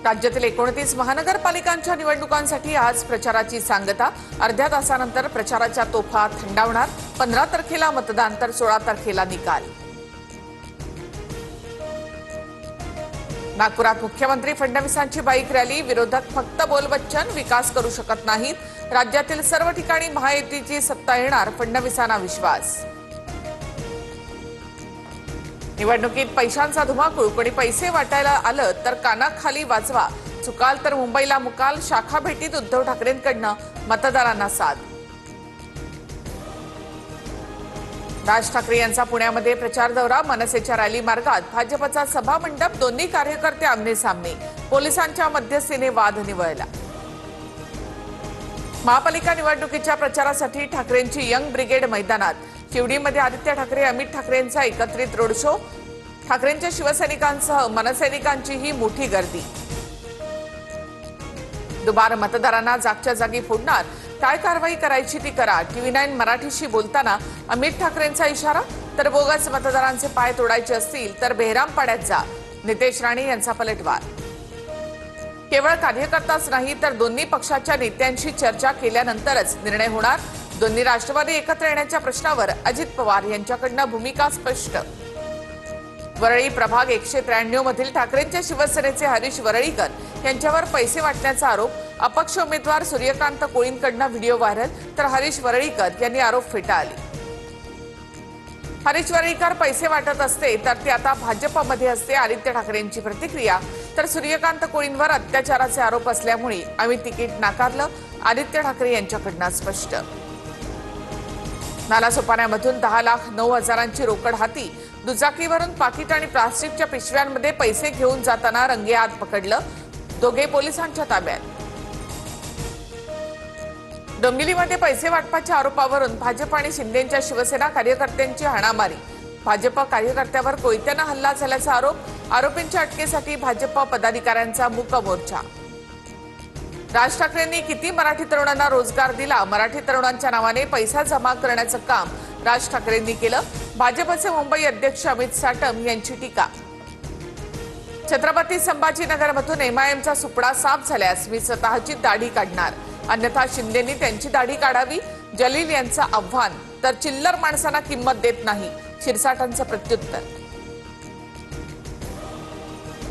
राज्यातील 29 महानगरपालिकांच्या निवडणुकांसाठी आज प्रचाराची सांगता। अर्ध्या तासानंतर प्रचाराच्या तोफा थंडावणार। 15 तारखेला मतदान तर 16 तारखेला निकाल। नागपुरात मुख्यमंत्री फडणवीसांची बाईक रॅली। विरोधक फक्त बोलबच्चन, विकास करू शकत नाहीत। राज्यातील सर्व ठिकाणी महायुतीची सत्ता येणार, फडणवीसांना विश्वास। निवडणुकीत पैशांचा धुमाकूळ। कोणी पैसे वाटायला आलं तर कानाखाली वाजवा। चुकाल तर मुंबईला मुकाल। शाखा भेटीत उद्धव ठाकरेंकडनं मतदारांना साथ। राज ठाकरे यांचा पुण्यामध्ये प्रचार दौरा। मनसेच्या रॅली मार्गात भाजपचा सभा मंडप। दोन्ही कार्यकर्ते आमने सामने। पोलिसांच्या मध्यस्थीने वाद निवळला। महापालिका निवडणुकीच्या प्रचारासाठी ठाकरेंची यंग ब्रिगेड मैदानात। शिवडीमध्ये आदित्य ठाकरे, अमित ठाकरेंचा एकत्रित रोड शो। ठाकरेंच्या शिवसैनिकांसह मनसैनिकांची ही मोठी गर्दी। दुबार मतदारांना जागच्या जागी फोडणार। काय कारवाई करायची ती करा। TV9 मराठीशी बोलताना अमित ठाकरेंचा इशारा। तर बोगस मतदारांचे पाय तोडायचे असतील तर बेहरामपाड्यात जा। नितेश राणे यांचा पलटवार। केवळ कार्यकर्ताच नाही तर दोन्ही पक्षाच्या नेत्यांशी चर्चा केल्यानंतरच निर्णय होणार। दोन्ही राष्ट्रवादी एकत्र येण्याच्या प्रश्नावर अजित पवार यांच्याकडनं भूमिका स्पष्ट। वरळी प्रभाग 193 मधील ठाकरेंच्या शिवसेनेचे हरीश वरळीकर यांच्यावर पैसे वाटण्याचा आरोप। अपक्ष उमेदवार सूर्यकांत कोळींकडनं व्हिडिओ व्हायरल, तर हरीश वरळीकर यांनी आरोप फेटाळले। हरीश वरळीकर पैसे वाटत असते तर ते आता भाजपमध्ये असते, आदित्य ठाकरेंची प्रतिक्रिया। तर सूर्यकांत कोळींवर अत्याचाराचे आरोप असल्यामुळे आम्ही तिकीट नाकारलं, आदित्य ठाकरे यांच्याकडनं स्पष्ट। नालासोपाऱ्यामधून 10,09,000ची रोकड हाती। दुचाकीवरून पाकिट आणि प्लास्टिकच्या पिशव्यांमध्ये पैसे घेऊन जाताना रंगेहात पकडलं। दोघे पोलिसांच्या ताब्यात। डोंबिवलीमध्ये पैसे वाटपाच्या आरोपावरून भाजप आणि शिंदेच्या शिवसेना कार्यकर्त्यांची हाणामारी। भाजप कार्यकर्त्यावर कोयत्यानं हल्ला झाल्याचा आरोप। आरोपींच्या अटकेसाठी भाजप पदाधिकाऱ्यांचा मूक मोर्चा। राज ठाकरेंनी किती मराठी तरुणांना रोजगार दिला। मराठी तरुणांच्या नावाने पैसा जमा करण्याचं काम राज ठाकरेंनी केलं। भाजपचे मुंबई अध्यक्ष अमित साटम यांची टीका। छत्रपती संभाजीनगरमधून MIMचा सुपडा साफ झाल्यास मी स्वतःची दाढी काढणार, अन्यथा शिंदेंनी त्यांची दाढी काढावी। जलील यांचं आव्हान। तर चिल्लर माणसांना किंमत देत नाही, शिरसाटांचं प्रत्युत्तर।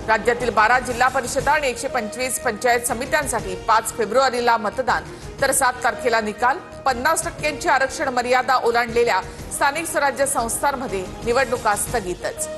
राज्यातील 12 जिल्हा परिषदा आणि 125 पंचायत समित्यांसाठी 5 फेब्रुवारीला मतदान तर 7 तारखेला निकाल। 50% आरक्षण मर्यादा ओलांडलेल्या स्थानिक स्वराज्य संस्थांमध्ये निवडणुका स्थगितच।